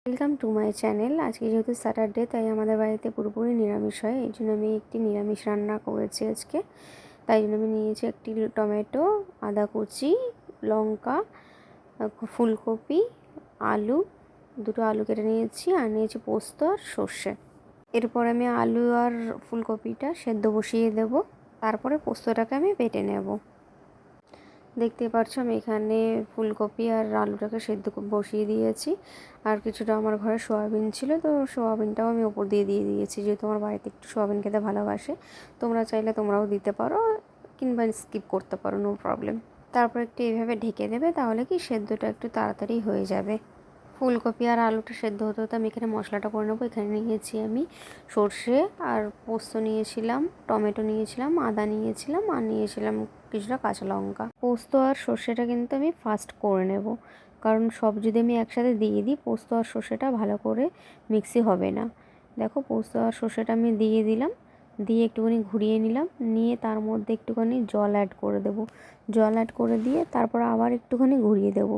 Welcome to my channel. আজকে যেহেতু Saturday তাই আমাদের বাড়িতে পুরোপুরি নিরামিষ হয়, এই জন্য আমি একটি নিরামিষ রান্না করেছি আজকে। তাই জন্য আমি নিয়েছি একটি টমেটো, আদা কুচি, লঙ্কা, ফুলকপি, আলু, দুটো আলু কেটে নিয়েছি, আর নিয়েছি পোস্ত আর সর্ষে। এরপর আমি আলু আর ফুলকপিটা সেদ্ধ বসিয়ে দেব, তারপরে পোস্তটাকে আমি বেটে নেব। দেখতে পাচ্ছ আমি এখানে ফুলকপি আর আলুটাকে সেদ্ধ বসিয়ে দিয়েছি। আর কিছুটা আমার ঘরে সোয়াবিন ছিল, তো সোয়াবিনটাও আমি ওপর দিয়ে দিয়েছি, যেহেতু আমার বাড়িতে একটু সোয়াবিন খেতে ভালোবাসে। তোমরা চাইলে তোমরাও দিতে পারো কিংবা স্কিপ করতে পারো, নো প্রবলেম। তারপর একটু এইভাবে ঢেকে দেবে, তাহলে কি সেদ্ধটা একটু তাড়াতাড়ি হয়ে যাবে। ফুলকপি আর আলুটা সেদ্ধ হতে হতে আমি এখানে মশলাটা করে নেবো। এখানে নিয়েছি আমি সর্ষে আর পোস্ত নিয়েছিলাম, টমেটো নিয়েছিলাম, আদা নিয়েছিলাম, আর নিয়েছিলাম কিছুটা কাঁচা লঙ্কা। পোস্ত আর সর্ষেটা কিন্তু আমি ফার্স্ট করে নেব, কারণ সব যদি আমি একসাথে দিয়ে দিই পোস্ত আর সর্ষেটা ভালো করে মিক্সি হবে না। দেখো পোস্ত আর সর্ষেটা আমি দিয়ে দিলাম, দিয়ে একটুখানি ঘুরিয়ে নিলাম, নিয়ে তার মধ্যে একটুখানি জল অ্যাড করে দেবো। জল অ্যাড করে দিয়ে তারপর আবার একটুখানি ঘুরিয়ে দেবো,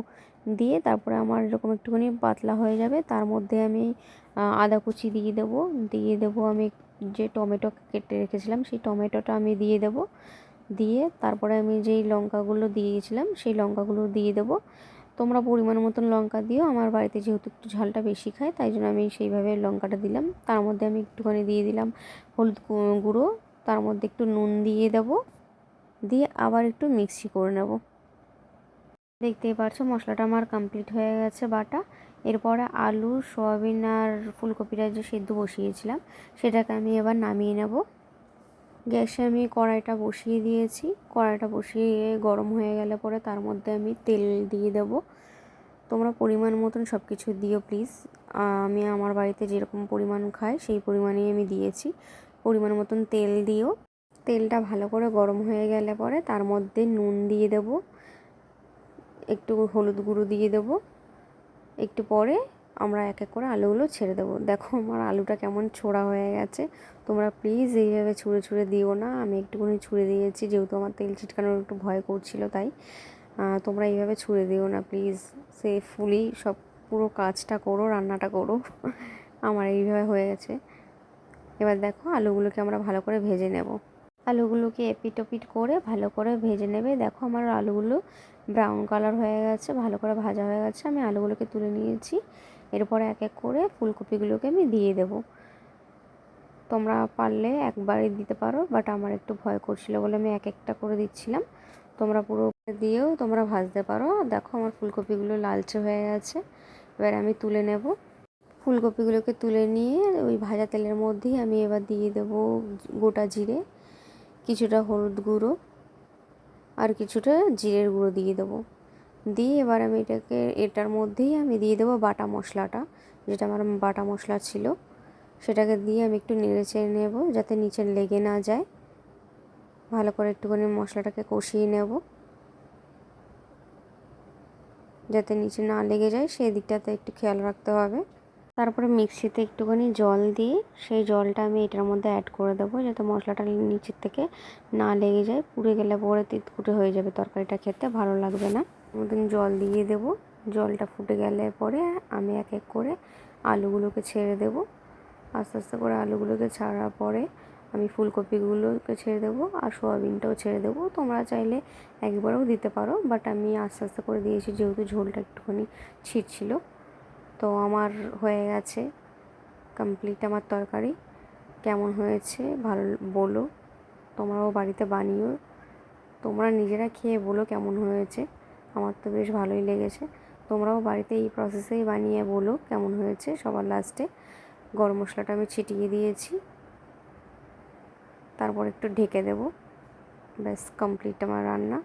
দিয়ে তারপরে আমার এরকম একটুখানি পাতলা হয়ে যাবে। তার মধ্যে আমি আদা কুচি দিয়ে দেবো আমি যে টমেটো কেটে রেখেছিলাম সেই টমেটোটা আমি দিয়ে দেবো। দিয়ে তারপরে আমি যেই লঙ্কাগুলো দিয়েছিলাম সেই লঙ্কাগুলো দিয়ে দেবো। তোমরা পরিমাণ মতন লঙ্কা দিও, আমার বাড়িতে যেহেতু একটু ঝালটা বেশি খায় তাই জন্য আমি সেইভাবে লঙ্কাটা দিলাম। তার মধ্যে আমি একটুখানি দিয়ে দিলাম হলুদ গুঁড়ো, তার মধ্যে একটু নুন দিয়ে দেবো, দিয়ে আবার একটু মিক্সি করে নেব। দেখতেই পারছো মশলাটা আমার কমপ্লিট হয়ে গেছে বাটা। এরপরে আলু, সয়াবিন আর ফুলকপিটা যে সেদ্ধ বসিয়েছিলাম সেটাকে আমি এবার নামিয়ে নেব। গ্যাসে আমি কড়াইটা বসিয়ে দিয়েছি, কড়াইটা বসিয়ে গরম হয়ে গেলে পরে তার মধ্যে আমি তেল দিয়ে দেব। তোমরা পরিমাণ মতন সব কিছু দিও প্লিজ। আমি আমার বাড়িতে যেরকম পরিমাণ খাই সেই পরিমাণেই আমি দিয়েছি। পরিমাণ মতন তেল দিও। তেলটা ভালো করে গরম হয়ে গেলে পরে তার মধ্যে নুন দিয়ে দেব, একটু হলুদ গুঁড়ো দিয়ে দেবো। একটু পরে আমরা এক এক করে আলুগুলো ছেড়ে দেবো। দেখো আমার আলুটা কেমন ছোড়া হয়ে গেছে। তোমরা প্লিজ এইভাবে ছুঁড়ে ছুঁড়ে দিও না, আমি একটুখানি ছুঁড়ে দিয়েছি যেহেতু আমার তেল ছিটকানোর একটু ভয় করছিল তাই। তোমরা এইভাবে ছুঁড়ে দিও না প্লিজ, সেফফুলি সব পুরো কাজটা করো, রান্নাটা করো। আমার এইভাবে হয়ে গেছে। এবার দেখো আলুগুলোকে আমরা ভালো করে ভেজে নেব। আলুগুলোকে এপিট ওপিট করে ভালো করে ভেজে নেবে। দেখো আমার আলুগুলো ব্রাউন কালার হয়ে গেছে, ভালো করে ভাজা হয়ে গেছে। আমি আলুগুলোকে তুলে নিয়েছি। এরপরে এক এক করে ফুলকপিগুলোকে আমি দিয়ে দেব। তোমরা পারলে একবারই দিতে পারো, বাট আমার একটু ভয় করছিল বলে আমি এক একটা করে দিচ্ছিলাম। তোমরা পুরো দিয়েও তোমরা ভাজতে পারো। দেখো আমার ফুলকপিগুলো লালচে হয়ে গেছে, এবার আমি তুলে নেব। ফুলকপিগুলোকে তুলে নিয়ে ওই ভাজা তেলের মধ্যেই আমি এবার দিয়ে দেবো গোটা জিরে, কিছুটা হলুদ গুঁড়ো, আর কিছুটা জিরের গুঁড়ো দিয়ে দেবো। দিয়ে এবার আমি এটার মধ্যেই আমি দিয়ে দেবো বাটা মশলাটা, যেটা আমার বাটা মশলা ছিল সেটাকে দিয়ে আমি একটু নেড়ে চেড়ে নেব যাতে নিচে লেগে না যায়। ভালো করে একটুখানি মশলাটাকে কষিয়ে নেব যাতে নিচে না লেগে যায়, সেই দিকটাতে একটু খেয়াল রাখতে হবে। তারপরে মিক্সিতে একটুখানি জল দিয়ে সেই জলটা আমি এটার মধ্যে অ্যাড করে দেবো যাতে মশলাটা নিচের থেকে না লেগে যায়। পুড়ে গেলে পরে তিতকুটে হয়ে যাবে, তরকারিটা খেতে ভালো লাগবে না। মতন জল দিয়ে দেবো। জলটা ফুটে গেলে পরে আমি এক এক করে আলুগুলোকে ছেড়ে দেবো। আস্তে আস্তে করে আলুগুলোকে ছাড়ার পরে আমি ফুলকপিগুলোকে ছেড়ে দেবো আর সোয়াবিনটাও ছেড়ে দেবো। তোমরা চাইলে একবারেও দিতে পারো, বাট আমি আস্তে আস্তে করে দিয়েছি যেহেতু ঝোলটা একটুখানি ছিটছিল। তো আমার হয়ে গেছে কমপ্লিট আমার তরকারি। কেমন হয়েছে ভালো বলো, তোমরাও বাড়িতে বানিও, তোমরা নিজেরা খেয়ে বলো কেমন হয়েছে। আমার তো বেশ ভালোই লেগেছে। তোমরাও বাড়িতে এই প্রসেসেই বানিয়ে বলো কেমন হয়েছে। সবার লাস্টে গরম মশলাটা আমি ছিটিয়ে দিয়েছি, তারপর একটু ঢেকে দেবো। ব্যাস কমপ্লিট আমার রান্না।